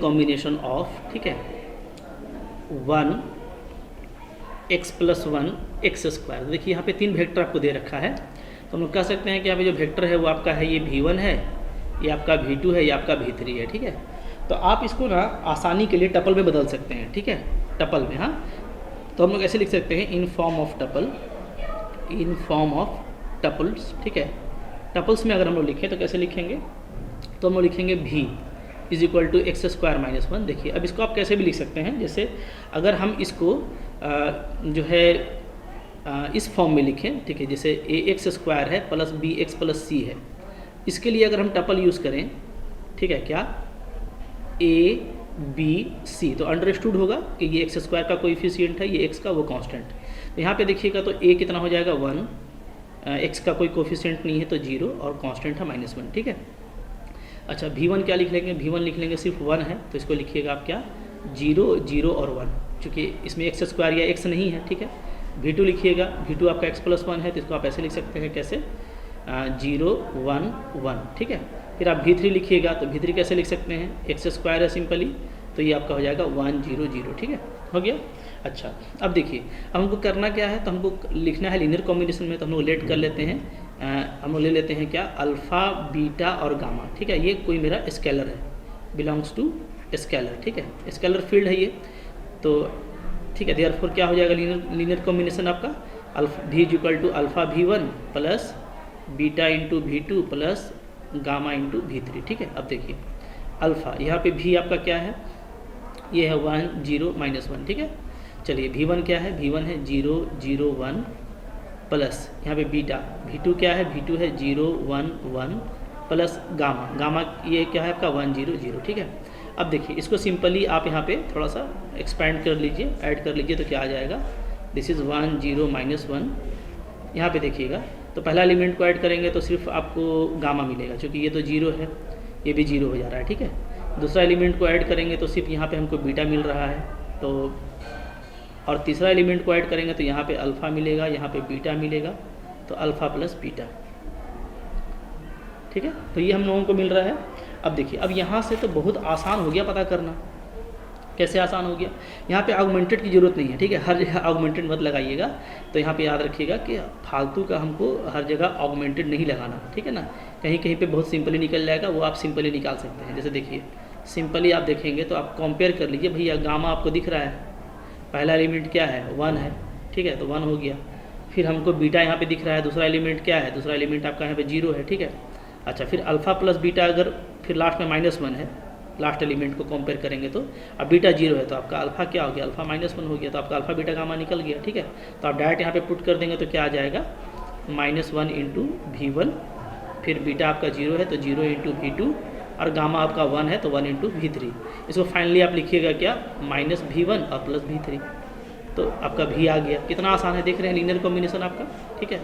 कॉम्बिनेशन ऑफ, ठीक है, one x plus one x square. देखिए यहाँ पे तीन वेक्टर आपको दे रखा है, तो हम लोग कह सकते हैं कि यहाँ पे जो वेक्टर है वो आपका है ये v1 है, ये आपका v2 है, ये आपका v3 है। ठीक है, तो आप इसको ना आसानी के लिए टपल में बदल सकते हैं। ठीक है, टपल में, हाँ, तो हम लोग ऐसे लिख सकते हैं in form of tuple, in form of tuples. ठीक है, टपल्स में अगर हम लोग लिखें तो कैसे लिखेंगे, तो हम लोग लिखेंगे v is equal to x square minus one. देखिए अब इसको आप कैसे भी लिख सकते हैं, जैसे अगर हम इसको जो है इस फॉर्म में लिखें, ठीक है, जैसे ए एक्स स्क्वायर है प्लस बी एक्स प्लस सी है, इसके लिए अगर हम टपल यूज़ करें, ठीक है, क्या ए बी सी, तो अंडरस्टूड होगा कि ये एक्स स्क्वायर का कोएफिशिएंट है, ये एक्स का वो कांस्टेंट। तो यहाँ पे देखिएगा तो ए कितना हो जाएगा 1, एक्स का कोई कोएफिशिएंट नहीं है तो 0 और कांस्टेंट है -1। ठीक है, अच्छा v1 क्या लिख लेंगे, v1 लिख लेंगे सिर्फ 1 है तो इसको लिखिएगा आप क्या 0 0 और 1, चूँकि इसमें एक्स स्क्वायर या x नहीं है। ठीक है, v2 लिखिएगा, v2 आपका x प्लस 1 है तो इसको आप ऐसे लिख सकते हैं, कैसे 0 1 1। ठीक है, फिर आप v3 लिखिएगा तो v3 कैसे लिख सकते हैं, एक्स स्क्वायर है सिंपली, तो ये आपका हो जाएगा 1 0 0। ठीक है, हो गया। अच्छा, अब देखिए अब हमको करना क्या है, तो हमको लिखना है लीनियर कॉम्बिनेशन में, तो हम लोग लेट कर लेते हैं, हम लोग ले लेते हैं क्या अल्फ़ा बीटा और गामा। ठीक है, ये कोई मेरा स्केलर है, बिलोंग्स टू स्केलर। ठीक है, स्केलर फील्ड है ये, तो ठीक है, देयरफॉर क्या हो जाएगा लीनियर कॉम्बिनेशन आपका alpha v equal to alpha v1 plus beta into v2 plus gamma into v3। ठीक है, अब देखिए अल्फ़ा यहाँ पे v आपका क्या है, ये है 1 0 -1। ठीक है, चलिए v1 क्या है, v1 है 0 0 1 प्लस यहाँ पे बीटा v2 क्या है, v2 है 0 1 1 प्लस गामा, गामा ये क्या है आपका 1 0 0। ठीक है, अब देखिए इसको सिंपली आप यहाँ पे थोड़ा सा एक्सपेंड कर लीजिए, ऐड कर लीजिए, तो क्या आ जाएगा, दिस इज़ 1 0 -1। यहाँ पे देखिएगा तो पहला एलिमेंट को ऐड करेंगे तो सिर्फ आपको गामा मिलेगा, क्योंकि ये तो 0 है, ये भी 0 हो जा रहा है। ठीक है, दूसरा एलिमेंट को ऐड करेंगे तो सिर्फ यहाँ पे हमको बीटा मिल रहा है, तो और तीसरा एलिमेंट को ऐड करेंगे तो यहाँ पे अल्फ़ा मिलेगा, यहाँ पे बीटा मिलेगा, तो अल्फ़ा प्लस बीटा। ठीक है, तो ये हम लोगों को मिल रहा है। अब देखिए अब यहाँ से तो बहुत आसान हो गया पता करना, कैसे आसान हो गया, यहाँ पे ऑगमेंटेड की ज़रूरत नहीं है। ठीक है, हर जगह ऑगमेंटेड मत लगाइएगा, तो यहाँ पे याद रखिएगा कि फालतू का हमको हर जगह ऑगमेंटेड नहीं लगाना। ठीक है ना, कहीं कहीं पे बहुत सिंपली निकल जाएगा, वो आप सिंपली निकाल सकते हैं। जैसे देखिए सिंपली आप देखेंगे तो आप कंपेयर कर लीजिए, भैया गामा आपको दिख रहा है, पहला एलिमेंट क्या है 1 है। ठीक है, तो 1 हो गया, फिर हमको बीटा यहाँ पे दिख रहा है, दूसरा एलिमेंट क्या है, दूसरा एलिमेंट आपका यहाँ पे 0 है। ठीक है, अच्छा फिर अल्फ़ा प्लस बीटा, अगर फिर लास्ट में -1 है, लास्ट एलिमेंट को कंपेयर करेंगे तो अब बीटा 0 है, तो आपका अल्फ़ा क्या हो गया, अल्फ़ा -1 हो गया, तो आपका अल्फ़ा बीटा गामा निकल गया। ठीक है, तो आप डायरेक्ट यहाँ पे पुट कर देंगे तो क्या आ जाएगा -1 इंटू v1, फिर बीटा आपका 0 है तो 0 इंटू v2, और गामा आपका 1 है तो 1 इंटू v3। इसको फाइनली आप लिखिएगा क्या -v1 और प्लस v3, तो आपका v आ गया। कितना आसान है, देख रहे हैं लीनियर कॉम्बिनेशन आपका। ठीक है,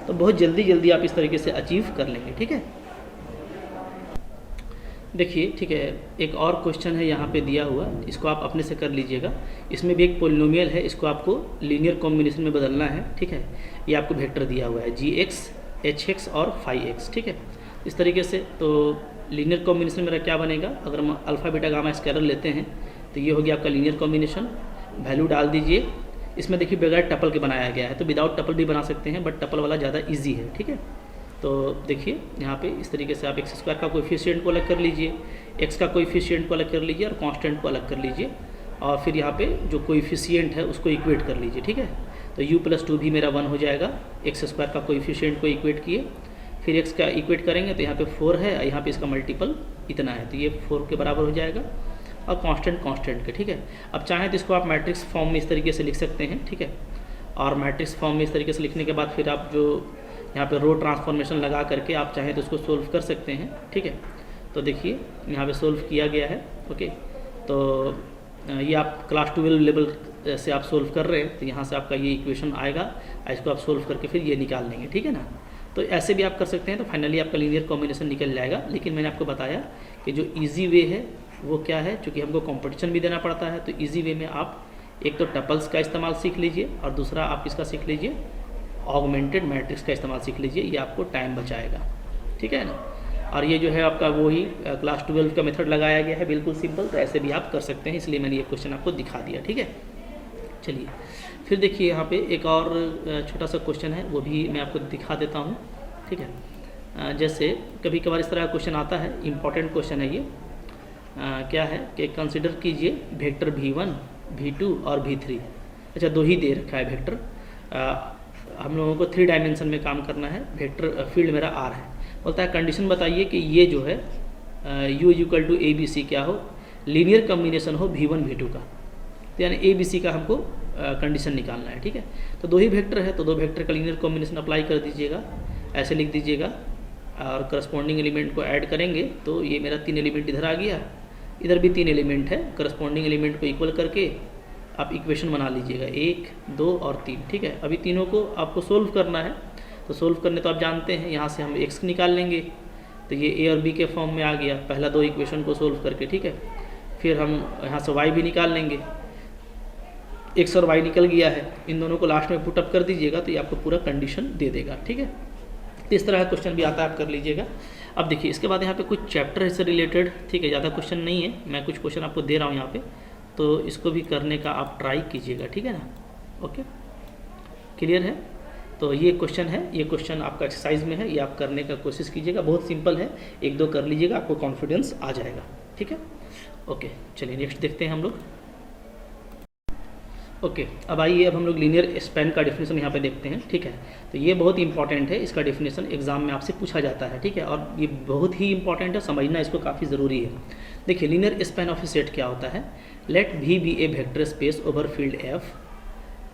तो बहुत जल्दी आप इस तरीके से अचीव कर लेंगे। ठीक है, देखिए ठीक है, एक और क्वेश्चन है यहाँ पे दिया हुआ, इसको आप अपने से कर लीजिएगा। इसमें भी एक पोलिनोमियल है, इसको आपको लीनियर कॉम्बिनेशन में बदलना है। ठीक है, ये आपको वेक्टर दिया हुआ है gx hx और phi x। ठीक है, इस तरीके से तो लीनियर कॉम्बिनेशन मेरा क्या बनेगा, अगर हम अल्फ़ा बीटा गामा स्केलर लेते हैं तो ये हो गया आपका लीनियर कॉम्बिनेशन। वैल्यू डाल दीजिए, इसमें देखिए बगैर टपल के बनाया गया है, तो विदाउट टपल भी बना सकते हैं, बट टपल वाला ज़्यादा ईजी है। ठीक है, तो देखिए यहाँ पे इस तरीके से आप एक्स स्क्वायर का कोएफिशिएंट को अलग कर लीजिए, एक्स का कोएफिशिएंट को अलग कर लीजिए और कांस्टेंट को अलग कर लीजिए, और फिर यहाँ पे जो कोएफिशिएंट है उसको इक्वेट कर लीजिए। ठीक है, तो u + 2 भी मेरा 1 हो जाएगा, एक्स स्क्वायर का कोएफिशिएंट को इक्वेट किए, फिर एक्स का इक्वेट करेंगे तो यहाँ पे 4 है, यहाँ पे इसका मल्टीपल इतना है, तो ये 4 के बराबर हो जाएगा, और कांस्टेंट के। ठीक है, अब चाहें तो इसको आप मैट्रिक्स फॉर्म में इस तरीके से लिख सकते हैं। ठीक है, और मैट्रिक्स फॉर्म में इस तरीके से लिखने के बाद फिर आप जो यहाँ पे रो ट्रांसफॉर्मेशन लगा करके आप चाहें तो उसको सोल्व कर सकते हैं, ठीक है। तो देखिए यहाँ पे सोल्व किया गया है, ओके। तो ये आप क्लास 12 लेवल से आप सोल्व कर रहे हैं, तो यहाँ से आपका ये इक्वेशन आएगा, इसको आप सोल्व करके फिर ये निकाल लेंगे, ठीक है ना। तो ऐसे भी आप कर सकते हैं, तो फाइनली आपका लीनियर कॉम्बिनेशन निकल जाएगा। लेकिन मैंने आपको बताया कि जो ईजी वे है वो क्या है, चूँकि हमको कॉम्पिटिशन भी देना पड़ता है, तो ईजी वे में आप एक तो टपल्स का इस्तेमाल सीख लीजिए और दूसरा आप इसका सीख लीजिए ऑगमेंटेड मैट्रिक्स का इस्तेमाल सीख लीजिए, ये आपको टाइम बचाएगा, ठीक है ना। और ये जो है आपका वही क्लास 12 का मेथड लगाया गया है, बिल्कुल सिंपल। तो ऐसे भी आप कर सकते हैं, इसलिए मैंने ये क्वेश्चन आपको दिखा दिया, ठीक है। चलिए फिर देखिए यहाँ पे एक और छोटा सा क्वेश्चन है, वो भी मैं आपको दिखा देता हूँ, ठीक है। जैसे कभी कभार इस तरह का क्वेश्चन आता है, इम्पॉर्टेंट क्वेश्चन है ये। क्या है कि कंसिडर कीजिए वेक्टर v1, v2 और v3। अच्छा, दो ही दे रखा है वेक्टर, हम लोगों को 3 डायमेंशन में काम करना है। वेक्टर फील्ड मेरा r है, बोलता है कंडीशन बताइए कि ये जो है u = ABC क्या हो, लीनियर कॉम्बिनेशन हो v1 v2 का। तो यानी ABC का हमको कंडीशन निकालना है, ठीक है। तो दो ही वेक्टर है, तो दो वेक्टर का लीनियर कॉम्बिनेशन अप्लाई कर दीजिएगा, ऐसे लिख दीजिएगा और करस्पॉन्डिंग एलिमेंट को ऐड करेंगे तो ये मेरा 3 एलिमेंट इधर आ गया, इधर भी 3 एलिमेंट है। करस्पॉन्डिंग एलिमेंट को इक्वल करके आप इक्वेशन बना लीजिएगा 1, 2 और 3, ठीक है। अभी तीनों को आपको सोल्व करना है, तो सोल्व करने तो आप जानते हैं, यहाँ से हम x निकाल लेंगे, तो ये a और b के फॉर्म में आ गया पहला 2 इक्वेशन को सोल्व करके, ठीक है। फिर हम यहाँ से y भी निकाल लेंगे, x और y निकल गया है, इन दोनों को लास्ट में पुटअप कर दीजिएगा तो ये आपको पूरा कंडीशन दे देगा, ठीक है। तो इस तरह का क्वेश्चन भी आता है, आप कर लीजिएगा। अब देखिए इसके बाद यहाँ पे कुछ चैप्टर से रिलेटेड, ठीक है, ज़्यादा क्वेश्चन नहीं है, मैं कुछ क्वेश्चन आपको दे रहा हूँ यहाँ पे, तो इसको भी करने का आप ट्राई कीजिएगा, ठीक है ना। ओके, क्लियर है। तो ये क्वेश्चन है, ये क्वेश्चन आपका एक्सरसाइज में है, ये आप करने का कोशिश कीजिएगा, बहुत सिंपल है, 1-2 कर लीजिएगा, आपको कॉन्फिडेंस आ जाएगा, ठीक है। ओके, चलिए नेक्स्ट देखते हैं हम लोग। ओके, अब आइए, अब हम लोग लीनियर स्पैन का डेफिनेशन यहाँ पे देखते हैं, ठीक है। तो ये बहुत इंपॉर्टेंट है, इसका डेफिनेशन एग्जाम में आपसे पूछा जाता है, ठीक है, और ये बहुत ही इंपॉर्टेंट है, समझना इसको काफ़ी ज़रूरी है। देखिए linear span of a set क्या होता है, let V be a vector space over field F,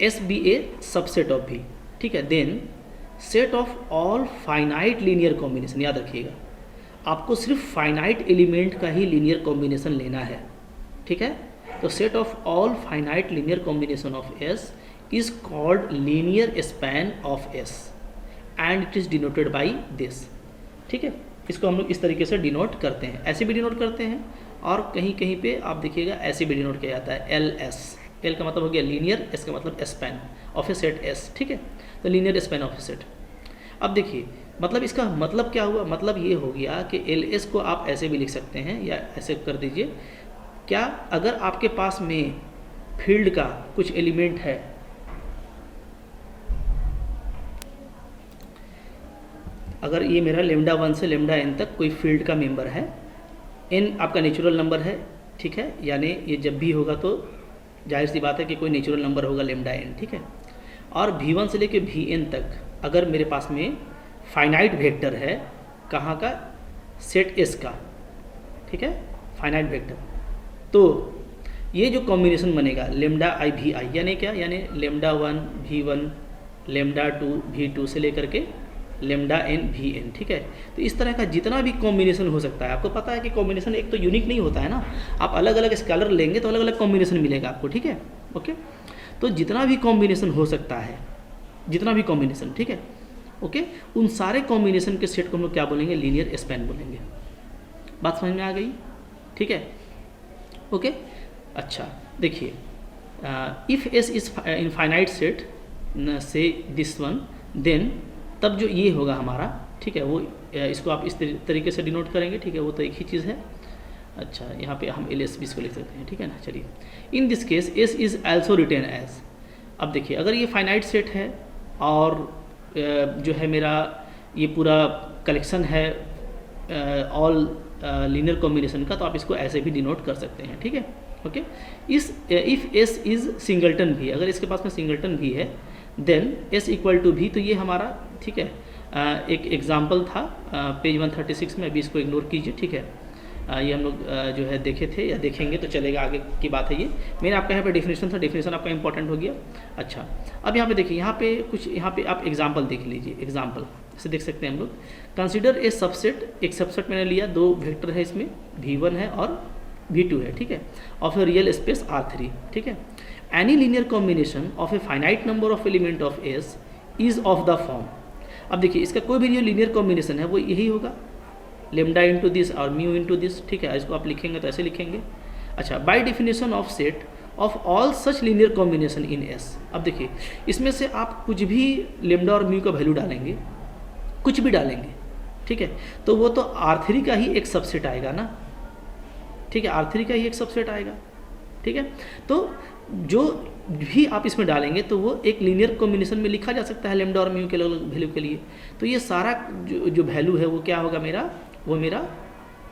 S be a subset of V, ठीक है। Then set of all finite linear combination, याद रखिएगा आपको सिर्फ फाइनाइट एलिमेंट का ही लीनियर कॉम्बिनेशन लेना है, ठीक है। तो set of all finite linear combination of S is called linear span of S and it is denoted by this, ठीक है। इसको हम लोग इस तरीके से डिनोट करते हैं, ऐसे भी डिनोट करते हैं और कहीं कहीं पे आप देखिएगा ऐसे भी डिनोट किया जाता है, LS। L का मतलब हो गया लीनियर, S का मतलब span of a set S, ठीक है। तो linear span of a set. अब देखिए मतलब इसका मतलब क्या हुआ, मतलब ये हो गया कि LS को आप ऐसे भी लिख सकते हैं या ऐसे कर दीजिए, क्या अगर आपके पास में फील्ड का कुछ एलिमेंट है, अगर ये मेरा लेमडा 1 से लेमडा n तक कोई फील्ड का मेंबर है, n आपका नेचुरल नंबर है, ठीक है, यानी ये जब भी होगा तो जाहिर सी बात है कि कोई नेचुरल नंबर होगा लेमडा n, ठीक है। और v1 से लेके vn तक अगर मेरे पास में फाइनाइट वेक्टर है, कहाँ का, सेट S का, ठीक है, फाइनाइट वेक्टर, तो ये जो कॉम्बिनेशन बनेगा लेमडा I भी I, यानी क्या, यानी लेमडा 1 v1, लेमडा 2 v2 से लेकर के लेमडा n vn, ठीक है। तो इस तरह का जितना भी कॉम्बिनेशन हो सकता है, आपको पता है कि कॉम्बिनेशन एक तो यूनिक नहीं होता है ना, आप अलग अलग स्केलर लेंगे तो अलग अलग कॉम्बिनेशन मिलेगा आपको, ठीक है। ओके, तो जितना भी कॉम्बिनेशन हो सकता है, जितना भी कॉम्बिनेशन, ठीक है, ओके, उन सारे कॉम्बिनेशन के सेट को हम लोग क्या बोलेंगे, लीनियर स्पैन बोलेंगे। बात समझ में आ गई, ठीक है। ओके, अच्छा देखिए, if S is infinite set से दिस वन, देन तब जो ये होगा हमारा, ठीक है, वो इसको आप इस तरीके से डिनोट करेंगे, ठीक है, वो तो एक ही चीज़ है। अच्छा, यहाँ पे हम LS भी इसको लिख सकते हैं, ठीक है ना। चलिए, in this case S is also written as. अब देखिए अगर ये फाइनाइट सेट है और जो है मेरा ये पूरा कलेक्शन है ऑल लीनियर कॉम्बिनेशन का, तो आप इसको ऐसे भी डिनोट कर सकते हैं, ठीक है। ओके, इस इफ़ S इज़ सिंगल्टन भी, अगर इसके पास में सिंगल्टन भी है, देन S इक्वल टू भी, तो ये हमारा, ठीक है, एक एग्जाम्पल था पेज 136 में, अभी इसको इग्नोर कीजिए, ठीक है। ये हम लोग जो है देखे थे या देखेंगे तो चलेगा, आगे की बात है ये। मैंने आपका यहाँ पे डेफिनेशन था, डेफिनेशन आपका इंपॉर्टेंट हो गया। अच्छा, अब यहाँ पे देखिए, यहाँ पे कुछ, यहाँ पे आप एग्जाम्पल देख लीजिए। एग्जाम्पल इसे देख सकते हैं हम लोग। कंसिडर ए सबसेट, एक सबसेट मैंने लिया, दो वेक्टर है इसमें, V1 है और V2 है, ठीक है, of a real space R3, ठीक है। Any linear combination of a finite number of element of S is of the form. अब देखिए, इसका कोई भी जो लीनियर कॉम्बिनेशन है वो यही होगा, लेमडा इंटू दिस और म्यू इंटू दिस, ठीक है। इसको आप लिखेंगे तो ऐसे लिखेंगे। अच्छा, by definition of set of all such linear combination in S. अब देखिए, इसमें से आप कुछ भी लेमडा और म्यू का वैल्यू डालेंगे, कुछ भी डालेंगे, ठीक है, तो वो तो R3 का ही एक सबसेट आएगा ना, ठीक है, R3 का ही एक सबसेट आएगा, ठीक है। तो जो भी आप इसमें डालेंगे तो वो एक लीनियर कॉम्बिनेशन में लिखा जा सकता है लेमडा और म्यू के वैल्यू के लिए। तो ये सारा जो वैल्यू है वो क्या होगा मेरा, वो मेरा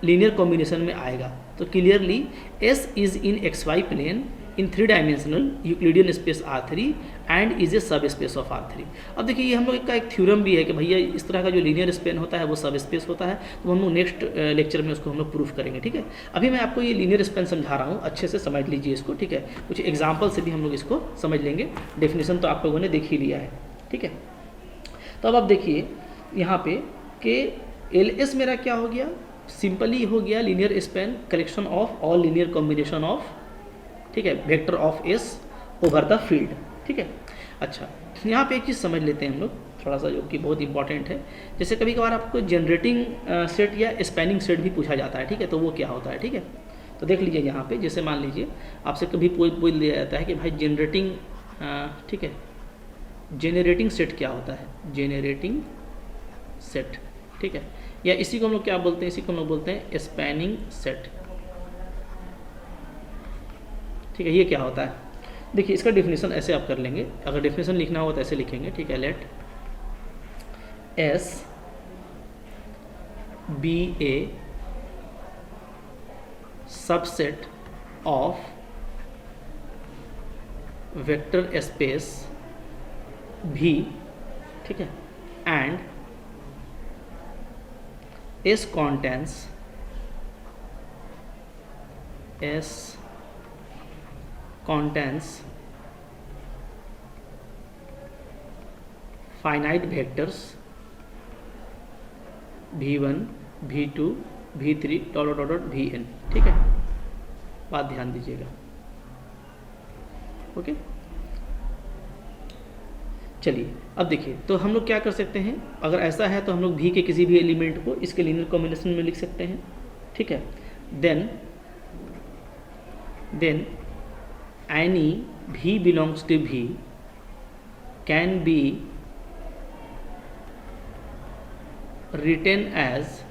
लीनियर कॉम्बिनेशन में आएगा। तो clearly S is in XY plane in 3 dimensional Euclidean space R3 and is a subspace of R3। अब देखिए, ये हम लोग का एक थ्योरम भी है कि भैया इस तरह का जो लीनियर स्पेन होता है वो सब स्पेस होता है। तो हम लोग नेक्स्ट लेक्चर में उसको हम लोग प्रूफ करेंगे, ठीक है। अभी मैं आपको ये लीनियर स्पेन समझा रहा हूँ, अच्छे से समझ लीजिए इसको, ठीक है। कुछ एग्जाम्पल से भी हम लोग इसको समझ लेंगे। डेफिनेशन तो आप लोगों ने देख ही लिया है, ठीक है। तो अब आप देखिए यहाँ पे कि LS मेरा क्या हो गया, सिंपली हो गया linear span collection of all linear combination of, ठीक है, vector of S over the field, ठीक है। अच्छा, यहाँ पे एक चीज़ समझ लेते हैं हम लोग थोड़ा सा, जो कि बहुत इंपॉर्टेंट है। जैसे कभी कभार आपको जनरेटिंग सेट या स्पैनिंग सेट भी पूछा जाता है, ठीक है, तो वो क्या होता है, ठीक है। तो देख लीजिए यहाँ पे, जैसे मान लीजिए आपसे कभी पूछ लिया जाता है कि भाई जनरेटिंग, ठीक है, जेनरेटिंग सेट क्या होता है, जेनरेटिंग सेट, ठीक है, या इसी को हम लोग क्या बोलते हैं, इसी को हम लोग बोलते हैं स्पैनिंग सेट, ठीक है। ये क्या होता है, देखिए इसका डेफिनेशन ऐसे आप कर लेंगे, अगर डेफिनेशन लिखना हो तो ऐसे लिखेंगे, ठीक है। Let S be a subset of vector space V, ठीक है, and S contains finite vectors V1, V2, V3 dot dot dot Vn, ठीक है। बात ध्यान दीजिएगा, ओके। चलिए अब देखिए, तो हम लोग क्या कर सकते हैं, अगर ऐसा है तो हम लोग V के किसी भी एलिमेंट को इसके लीनियर कॉम्बिनेशन में लिख सकते हैं, ठीक है। Then any V belongs to V can be written as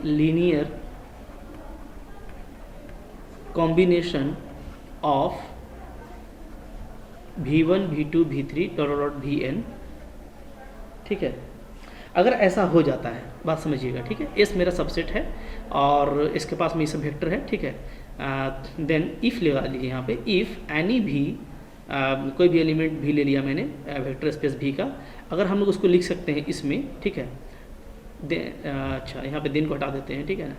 linear combination of V1, V2, V3 dot Vn, ठीक है। अगर ऐसा हो जाता है, बात समझिएगा, ठीक है। एस मेरा सबसेट है और इसके पास में सब वेक्टर है, ठीक है। देन इफ़ लगा लीजिए यहाँ पे, इफ़ एनी भी कोई भी एलिमेंट भी ले लिया मैंने वेक्टर स्पेस V का, अगर हम लोग उसको लिख सकते हैं इसमें, ठीक है। अच्छा, यहाँ पे दिन को हटा देते हैं, ठीक है ना,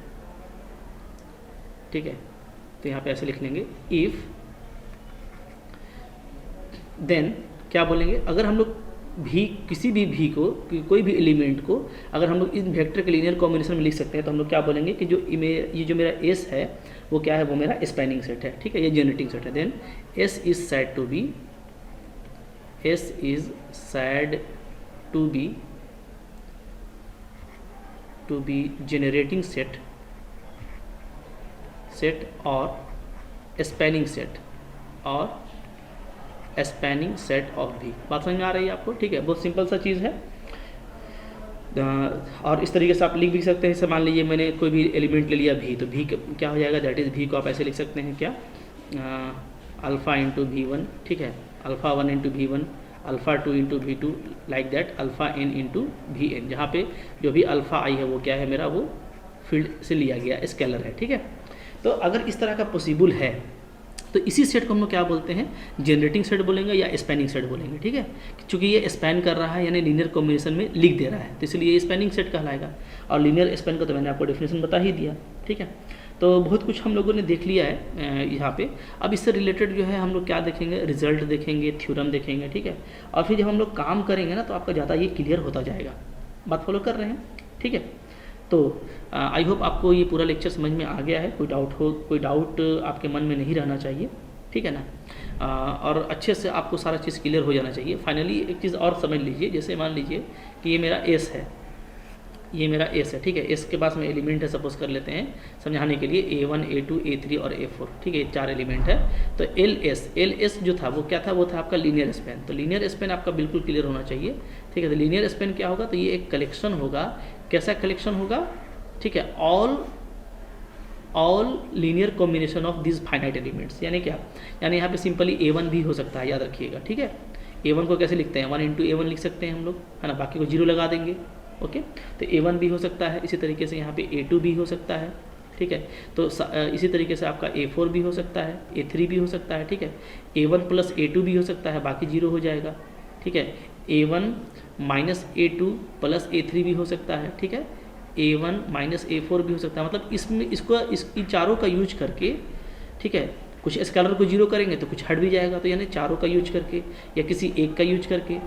ठीक है। तो यहाँ पे ऐसे लिख लेंगे, इफ़, देन क्या बोलेंगे, अगर हम लोग भी किसी भी V को, कोई भी एलिमेंट को अगर हम लोग इस वेक्टर के लीनियर कॉम्बिनेशन में लिख सकते हैं, तो हम लोग क्या बोलेंगे कि ये जो मेरा S है वो क्या है, वो मेरा स्पैनिंग सेट है, ठीक है, ये जनरेटिंग सेट है। Then S is said to be generating set और स्पैनिंग सेट ऑफ V। बात समझ में आ रही है आपको, ठीक है। बहुत सिंपल सा चीज़ है। और इस तरीके से आप लिख भी सकते हैं। जैसे मान लीजिए मैंने कोई भी एलिमेंट ले लिया V, तो V क्या हो जाएगा, दैट इज़ V को आप ऐसे लिख सकते हैं क्या, अल्फ़ा इंटू V1, ठीक है, alpha 1 into V1, alpha 2 into V2, like that alpha n into Vn, जहाँ पे जो भी अल्फ़ा आई है वो क्या है मेरा, वो फील्ड से लिया गया स्केलर है, ठीक है। तो अगर इस तरह का पॉसिबल है तो इसी सेट को हम लोग क्या बोलते हैं, जनरेटिंग सेट बोलेंगे या स्पैनिंग सेट बोलेंगे, ठीक है। क्योंकि ये स्पैन कर रहा है यानी लीनियर कॉम्बिनेशन में लिख दे रहा है, तो इसलिए ये स्पैनिंग सेट कहलाएगा। और लीनियर स्पैन का तो मैंने आपको डेफिनेशन बता ही दिया, ठीक है। तो बहुत कुछ हम लोगों ने देख लिया है यहाँ पे। अब इससे रिलेटेड जो है हम लोग क्या देखेंगे, रिजल्ट देखेंगे, थ्योरम देखेंगे, ठीक है। और फिर जब हम लोग काम करेंगे ना तो आपका ज़्यादा ये क्लियर होता जाएगा। बात फॉलो कर रहे हैं, ठीक है। तो आई होप आपको ये पूरा लेक्चर समझ में आ गया है। कोई डाउट आपके मन में नहीं रहना चाहिए, ठीक है ना। और अच्छे से आपको सारा चीज़ क्लियर हो जाना चाहिए। फाइनली एक चीज़ और समझ लीजिए, जैसे मान लीजिए कि ये मेरा एस है, ये मेरा एस है, ठीक है। एस के पास में एलिमेंट है, सपोज कर लेते हैं समझाने के लिए A1 A2 A3 और A4, ठीक है। 4 एलिमेंट है। तो एल एस जो था वो क्या था, वो था आपका लीनियर स्पैन। तो लीनियर स्पैन आपका बिल्कुल क्लियर होना चाहिए, ठीक है। तो लीनियर स्पैन क्या होगा, तो ये एक कलेक्शन होगा। कैसा कलेक्शन होगा, ठीक है, all linear combination of this finite elements. यानी क्या, यानी यहाँ पे सिंपली A1 भी हो सकता है, याद रखिएगा, ठीक है। A1 को कैसे लिखते हैं, 1 इंटू A1 लिख सकते हैं हम लोग, है ना। बाकी को 0 लगा देंगे, ओके। तो A1 भी हो सकता है, इसी तरीके से यहाँ पे A2 भी हो सकता है, ठीक है। तो इसी तरीके से आपका A4 भी हो सकता है, A3 भी हो सकता है, ठीक है। A1 प्लस A2 भी हो सकता है, बाकी 0 हो जाएगा, ठीक है। A1 minus A2 plus A3 भी हो सकता है, ठीक है। A1 माइनस A4 भी हो सकता है। मतलब इसमें इन चारों का यूज करके, ठीक है, कुछ स्केलर को 0 करेंगे तो कुछ हट भी जाएगा। तो यानी चारों का यूज करके, या किसी एक का यूज करके,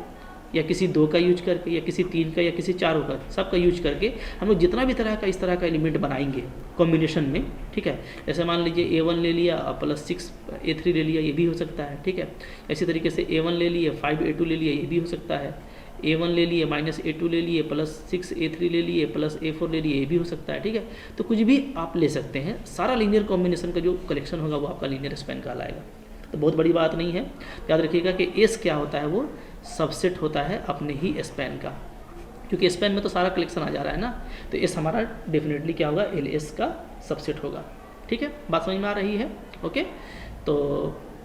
या किसी 2 का यूज करके, या किसी 3 का, या किसी चारों का, सब का यूज करके हम लोग जितना भी तरह का इस तरह का एलिमेंट बनाएंगे कॉम्बिनेशन में, ठीक है। जैसे मान लीजिए A1 ले लिया प्लस 6 A3 ले लिया, ये भी हो सकता है, ठीक है। इसी तरीके से A1 ले लिए 5 A2 ले लिया, ये भी हो सकता है। A1 ले लिए माइनस A2 ले लिए प्लस 6 A3 ले लिए प्लस A4 ले लिए, ये भी हो सकता है, ठीक है। तो कुछ भी आप ले सकते हैं, सारा लीनियर कॉम्बिनेशन का जो कलेक्शन होगा वो आपका लीनियर स्पैन कहलाएगा। तो बहुत बड़ी बात नहीं है। याद रखिएगा कि एस क्या होता है, वो सबसेट होता है अपने ही स्पैन का, क्योंकि स्पैन में तो सारा कलेक्शन आ जा रहा है ना। तो एस हमारा डेफिनेटली क्या होगा, LS का सबसेट होगा, ठीक है। बात समझ में आ रही है, ओके। तो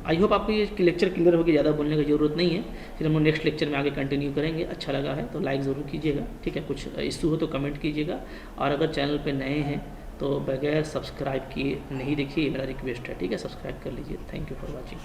आई होप आपको ये लेक्चर क्लियर होगी, ज़्यादा बोलने की ज़रूरत नहीं है। फिर हम लोग नेक्स्ट लेक्चर में आगे कंटिन्यू करेंगे। अच्छा लगा है तो लाइक ज़रूर कीजिएगा, ठीक है। कुछ इशू हो तो कमेंट कीजिएगा। और अगर चैनल पे नए हैं तो बगैर सब्सक्राइब किए नहीं देखिए, मेरा रिक्वेस्ट है, ठीक है। सब्सक्राइब कर लीजिए। Thank you for watching.